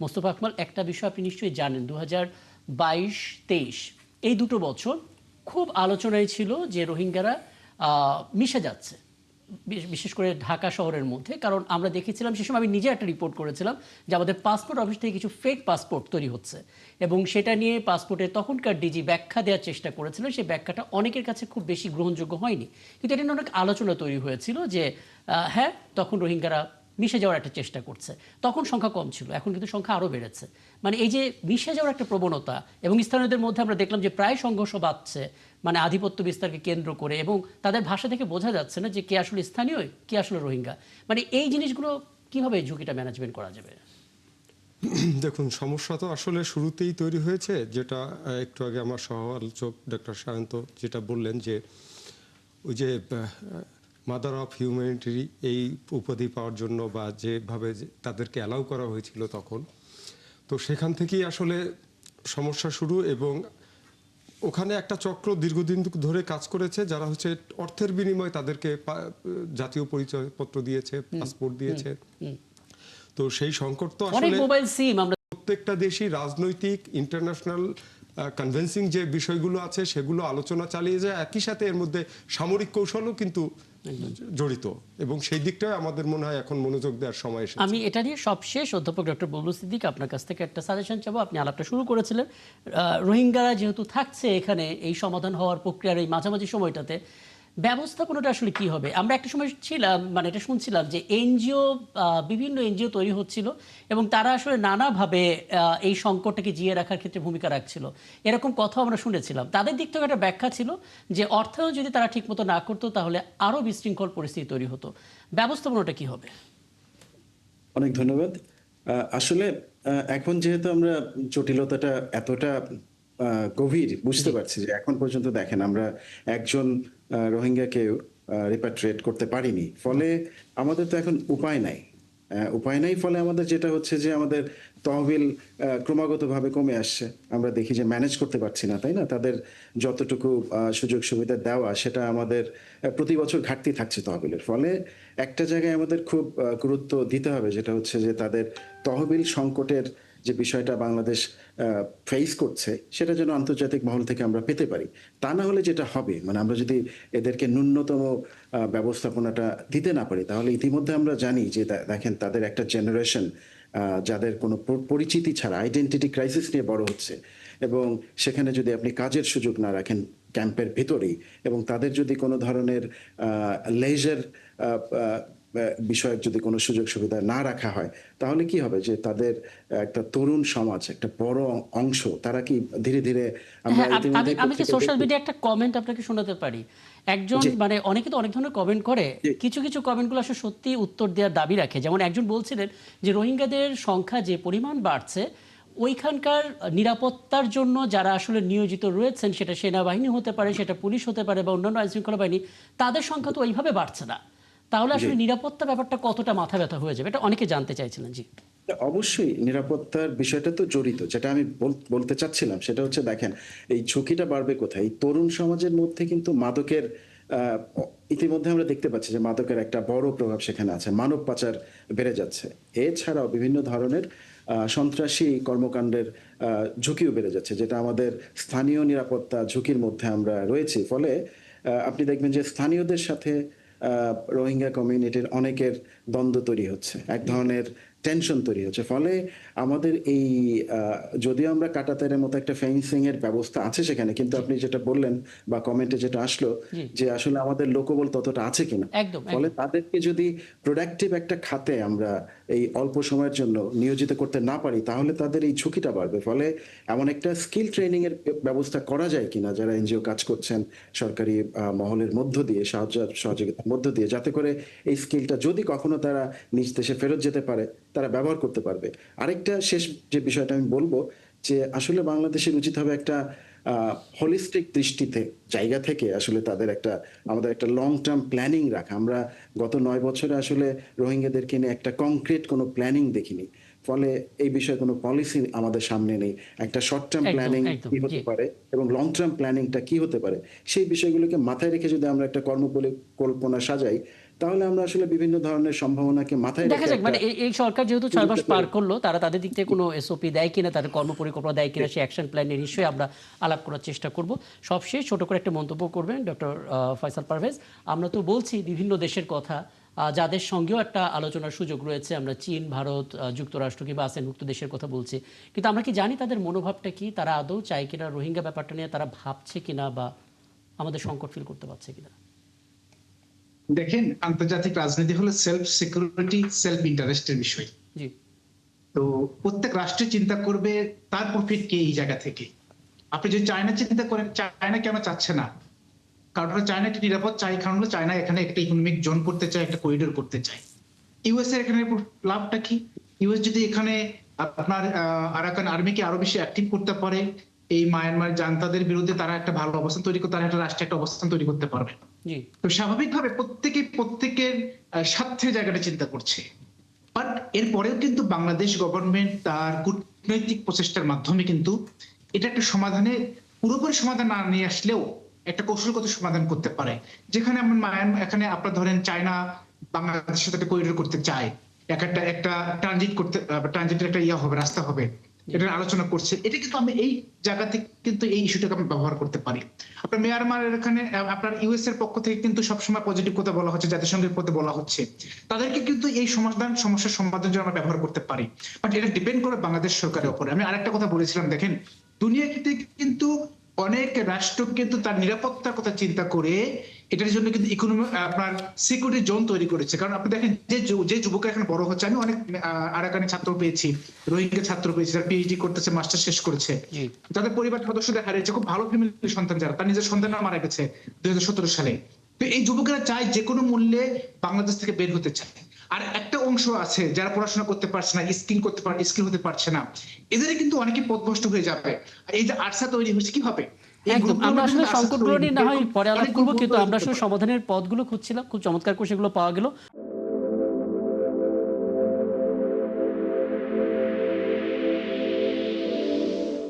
মোস্তফা আকমল, একটা বিষয় আপনি নিশ্চয়ই জানেন, 2022-23 এই দুটো বছর খুব আলোচনায় ছিল যে রোহিঙ্গারা মিশে যাচ্ছে, বিশেষ করে ঢাকা শহরের মধ্যে। কারণ আমরা দেখেছিলাম, সে সময় আমি নিজে একটা রিপোর্ট করেছিলাম যে আমাদের পাসপোর্ট অফিস থেকে কিছু ফেক পাসপোর্ট তৈরি হচ্ছে, এবং সেটা নিয়ে পাসপোর্টের তখনকার ডিজি ব্যাখ্যা দেওয়ার চেষ্টা করেছিলেন। সেই ব্যাখ্যাটা অনেকের কাছে খুব বেশি গ্রহণযোগ্য হয়নি, কিন্তু এটা নিয়ে অনেক আলোচনা তৈরি হয়েছিল যে হ্যাঁ, তখন রোহিঙ্গারা মিশে যাওয়ার একটা চেষ্টা করছে। তখন সংখ্যা কম ছিল, এখন কিন্তু সংখ্যা আরও বেড়েছে। মানে এই যে মিশে যাওয়ার একটা প্রবণতা, এবং স্থানীয়দের মধ্যে আমরা দেখলাম যে প্রায় সংঘর্ষ বাড়ছে, মানে আধিপত্য বিস্তারকে কেন্দ্র করে, এবং তাদের ভাষা থেকে বোঝা যাচ্ছে না যে কে আসলে স্থানীয়, কে আসলে রোহিঙ্গা। মানে এই জিনিসগুলো কিভাবে ঝুঁকিটা ম্যানেজমেন্ট করা যাবে? দেখুন, সমস্যা তো আসলে শুরুতেই তৈরি হয়েছে, যেটা একটু আগে আমার সহ আলোচক ডক্টর সায়ন্ত যেটা বললেন, যে ওই যে মাদার অফ হিউম্যানিটি এই উপাধি পাওয়ার জন্য বা যেভাবে তাদেরকে অ্যালাউ করা হয়েছিল তখন, তো সেখান থেকেই আসলে সমস্যা শুরু। এবং ওখানে একটা চক্র দীর্ঘদিন ধরে কাজ করেছে, যারা হচ্ছে অর্থের বিনিময়ে তাদেরকে জাতীয় পরিচয়পত্র দিয়েছে, পাসপোর্ট দিয়েছে। তো সেই সংকট তো আসলে মোবাইল সিম আমরা প্রত্যেকটা দেশই রাজনৈতিক ইন্টারন্যাশনাল কনভিন্সিং যে বিষয়গুলো আছে সেগুলো আলোচনা চালিয়ে যায়, একই সাথে এর মধ্যে সামরিক কৌশলও কিন্তু জড়িত, এবং সেই দিকটাই আমাদের মনে হয় এখন মনোযোগ দেওয়ার সময় এসেছে। আমি এটা নিয়ে সবশেষ অধ্যাপক ডক্টর বুলবুল সিদ্দিক, আপনার কাছ থেকে একটা সাজেশন চাবো। আপনি আলাপটা শুরু করেছিলেন, রোহিঙ্গারা যেহেতু থাকছে এখানে, এই সমাধান হওয়ার প্রক্রিয়ার এই মাঝামাঝি সময়টাতে ব্যবস্থাপনাটা আসলে কি হবে? আমরা একটা সময় ছিলাম, মানে এটা শুনছিলাম যে এনজিও, বিভিন্ন এনজিও তৈরি হচ্ছিল, এবং তারা আসলে নানাভাবে এই সংকটটাকে জিয়ে রাখার ক্ষেত্রে ভূমিকা রাখছিল, এরকম কথা আমরা শুনেছিলাম। তাদের দিক থেকে একটা ব্যাখ্যা ছিল যে অর্থায়ন যদি তারা ঠিকমতো না করতো তাহলে আরও বিশৃঙ্খল পরিস্থিতি তৈরি হতো। ব্যবস্থাপনাটা কি হবে? অনেক ধন্যবাদ। আসলে এখন যেহেতু আমরা জটিলতাটা এতটা গভীর বুঝতে পারছি, যে এখন পর্যন্ত দেখেন আমরা একজন রোহিঙ্গাকেও রিপাট্রিয়েট করতে পারিনি। ফলে আমাদের তো এখন উপায় নাই। উপায় নাই, ফলে আমাদের যেটা হচ্ছে যে আমাদের তহবিল ক্রমাগতভাবে কমে আসছে। আমরা দেখি যে ম্যানেজ করতে পারছি না, তাই না? তাদের যতটুকু সুযোগ সুবিধা দেওয়া, সেটা আমাদের প্রতি বছর ঘাটতি থাকছে তহবিলের। ফলে একটা জায়গায় আমাদের খুব গুরুত্ব দিতে হবে, যেটা হচ্ছে যে তাদের তহবিল সংকটের যে বিষয়টা বাংলাদেশ ফেস করছে, সেটা যেন আন্তর্জাতিক মহল থেকে আমরা পেতে পারি। তা না হলে যেটা হবে, মানে আমরা যদি এদেরকে ন্যূনতম ব্যবস্থাপনাটা দিতে না পারি, তাহলে ইতিমধ্যে আমরা জানি যে দেখেন তাদের একটা জেনারেশন যাদের কোনো পরিচিতি ছাড়া আইডেন্টিটি ক্রাইসিস নিয়ে বড় হচ্ছে, এবং সেখানে যদি আপনি কাজের সুযোগ না রাখেন ক্যাম্পের ভেতরেই, এবং তাদের যদি কোনো ধরনের লেজার বিষয়ক যদি কোনো সুযোগ সুবিধা না রাখা হয়, তাহলে কি হবে যে তাদের একটা তরুণ সমাজ, একটা বড় অংশ, তারা কি ধীরে ধীরে আমরা হ্যাঁ, ইতিমধ্যে আমি কি সোশ্যাল মিডিয়া একটা কমেন্ট আপনাকে শোনাতে পারি? একজন, মানে অনেকে তো অনেক ধরনের কমেন্ট করে, কিছু কিছু কমেন্টগুলো আসলে সত্যি উত্তর দেওয়ার দাবি রাখে। যেমন একজন বলছিলেন যে রোহিঙ্গাদের সংখ্যা যে পরিমাণ বাড়ছে, ওইখানকার নিরাপত্তার জন্য যারা আসলে নিয়োজিত রয়েছেন, সেটা সেনাবাহিনী হতে পারে, সেটা পুলিশ হতে পারে, বা অন্যান্য আইনশৃঙ্খলা বাহিনী, তাদের সংখ্যা তো ওইভাবে বাড়ছে না। তাহলে আসলে নিরাপত্তা ব্যাপারটা কতটা মাথা ব্যথা হয়ে যাবে, এটা অনেকে জানতে চাইছিলেন। জি, অবশ্যই নিরাপত্তার বিষয়টা তো জড়িত। যেটা আমি বলতে চাচ্ছিলাম সেটা হচ্ছে, দেখেন এই ঝুঁকিটা বাড়বে কোথায়? এই তরুণ সমাজের মধ্যে কিন্তু মাদকের ইতিমধ্যে আমরা দেখতে পাচ্ছি যে মাদকের একটা বড় প্রভাব সেখানে আছে। মানব পাচার বেড়ে যাচ্ছে। এছাড়াও বিভিন্ন ধরনের সন্ত্রাসী কর্মকাণ্ডের ঝুঁকিও বেড়ে যাচ্ছে, যেটা আমাদের স্থানীয় নিরাপত্তা ঝুঁকির মধ্যে আমরা রয়েছি। ফলে আপনি দেখবেন যে স্থানীয়দের সাথে রোহিঙ্গা কমিউনিটির অনেকের দ্বন্দ্ব তৈরি হচ্ছে, এক ধরনের টেনশন তৈরি হচ্ছে। ফলে আমাদের এই যদিও আমরা কাঁটাতারের মতো একটা ফেন্সিং এর ব্যবস্থা আছে সেখানে, কিন্তু আপনি যেটা বললেন বা কমেন্টে যেটা আসলো, যে আসলে আমাদের লোকবল ততটা আছে কিনা। একদম। ফলে তাদেরকে যদি প্রোডাক্টিভ একটা খাতে আমরা এই অল্প সময়ের জন্য নিয়োজিত করতে না পারি, তাহলে তাদের এই ঝুঁকিটা বাড়বে। ফলে এমন একটা স্কিল ট্রেনিং এর ব্যবস্থা করা যায় কিনা, যারা এনজিও কাজ করছেন সরকারি মহলের মধ্য দিয়ে, সহযোগিতার মধ্য দিয়ে, যাতে করে এই স্কিলটা যদি কখনো তারা নিজ দেশে ফেরত যেতে পারে, তারা ব্যবহার করতে পারবে। আরেকটা শেষ যে বিষয়টা আমি বলবো, যে আসলে বাংলাদেশের উচিত হবে একটা হোলিস্টিক দৃষ্টিতে জায়গা থেকে আসলে তাদের একটা, আমাদের একটা লং টার্ম প্ল্যানিং রাখা। আমরা গত 9 বছরে আসলে রোহিঙ্গাদেরকে নিয়ে একটা কংক্রিট কোনো প্ল্যানিং দেখিনি। ফলে এই বিষয়ে কোনো পলিসি আমাদের সামনে নেই। একটা শর্ট টার্ম প্ল্যানিং কি হতে পারে এবং লং টার্ম প্ল্যানিংটা কি হতে পারে, সেই বিষয়গুলোকে মাথায় রেখে যদি আমরা একটা কর্মপরিকল্পনা সাজাই, তাহলে আমরা আসলে বিভিন্ন ধরনের সম্ভাবনাকে মাথায় দেখা রেখে যাক, মানে এই সরকার যেহেতু 6 মাস পার করলো, তারা তাদের দিক থেকে কোনো এসওপি দেয় কিনা, তাদের কর্মপরিকল্পনা দেয় কিনা, সেই অ্যাকশন প্ল্যান নিয়ে নিশ্চয়ই আমরা আলাপ করার চেষ্টা করব। সবশেষ ছোট করে একটা মন্তব্য করবেন ডক্টর ফয়সাল পারভেজ। আমরা তো বলছি বিভিন্ন দেশের কথা, যাদের সঙ্গেও একটা আলোচনার সুযোগ রয়েছে, আমরা চীন, ভারত, যুক্তরাষ্ট্র কিংবা আসিয়ানভুক্ত দেশের কথা বলছি, কিন্তু আমরা কি জানি তাদের মনোভাবটা কি? তারা আদৌ চায় কিনা, রোহিঙ্গা ব্যাপারটা নিয়ে তারা ভাবছে কিনা, বা আমাদের সংকট ফিল করতে পারছে কিনা? দেখেন, আন্তর্জাতিক রাজনীতি হলো সেলফ সিকিউরিটি, সেলফ ইন্টারেস্টের বিষয়। জি, তো প্রত্যেক রাষ্ট্র চিন্তা করবে তার প্রফিট কে এই জায়গা থেকে। আপনি যদি চায়না চিন্তা করেন, চায়না কেন চাচ্ছে না? কারণ হলো চায়না একটি নিরাপদ চাই, কারণ হলো চায়না এখানে একটা ইকোনমিক জোন করতে চায়, একটা করিডোর করতে চায়। ইউএস এর এখানে লাভটা কি? ইউএস যদি এখানে আপনার আরাকান আর্মিকে আরো বেশি অ্যাক্টিভ করতে পারে, এই মায়ানমার জান্তাদের বিরুদ্ধে তারা একটা ভালো অবস্থান তৈরি করতে, তারা একটা রাষ্ট্রে একটা অবস্থান তৈরি করতে পারবে। জি, তো স্বাভাবিকভাবে প্রত্যেকের স্বার্থের জায়গাটা চিন্তা করছে। বাট এরপরেও কিন্তু বাংলাদেশ গভর্নমেন্ট তার কূটনৈতিক প্রচেষ্টার মাধ্যমে কিন্তু এটা একটা সমাধানে, পুরোপুরি সমাধান না নিয়ে আসলেও একটা কৌশলগত সমাধান করতে পারে। যেখানে এখানে আপনার ধরেন চায়না বাংলাদেশের সাথে একটা করিডোর করতে চায়, একটা ট্রানজিটের একটা ইয়া হবে, রাস্তা হবে, এটা আলোচনা করছে। এটা কিন্তু আমি এই জায়গা থেকে কিন্তু এই ইস্যুটাকে আমি ব্যবহার করতে পারি। আপনার মিয়ানমারের এখানে আপনার ইউএস এর পক্ষ থেকে কিন্তু সবসময় পজিটিভ কথা বলা হচ্ছে, জাতিসংঘের পথে বলা হচ্ছে, তাদেরকে কিন্তু এই সমস্যার সমাধানের জন্য আমরা ব্যবহার করতে পারি। বাট এটা ডিপেন্ড করে বাংলাদেশ সরকারের উপরে। আমি আরেকটা কথা বলেছিলাম, দেখেন দুনিয়াতে কিন্তু অনেক রাষ্ট্র কিন্তু তার নিরাপত্তার কথা চিন্তা করে এটার জন্য কিন্তু ইকোনমি আপনার সিকিউরিটি জোন তৈরি করেছে। কারণ আপনি দেখেন যে যুবকরা এখানে বড় হচ্ছে, আমি অনেক আরাকানি ছাত্র পেয়েছি, রোহিঙ্গা ছাত্র পেয়েছি, যারা পিএইচডি করতেছে, মাস্টার শেষ করেছে, জি, তাদের পরিবার সদস্যদের হারিয়েছে, খুব ভালো ফ্যামিলির সন্তান, যারা তার নিজের সন্তানরা মারা গেছে 2017 সালে। তো এই যুবকেরা চায় যে কোনো মূল্যে বাংলাদেশ থেকে বের হতে চায়। আর একটা অংশ আছে যারা পড়াশোনা করতে পারছে না, স্কিল হতে পারছে না, এদের কিন্তু অনেকে পথভ্রষ্ট হয়ে যাবে। আর এই যে আরসা তৈরি হচ্ছে কিভাবে, একদম। আমরা আসলে সংকটগুলো নিয়ে না হয় পরে আলাপ করবো, কিন্তু আমরা আসলে সমাধানের পথগুলো খুঁজছিলাম, খুব চমৎকার করে সেগুলো পাওয়া গেল।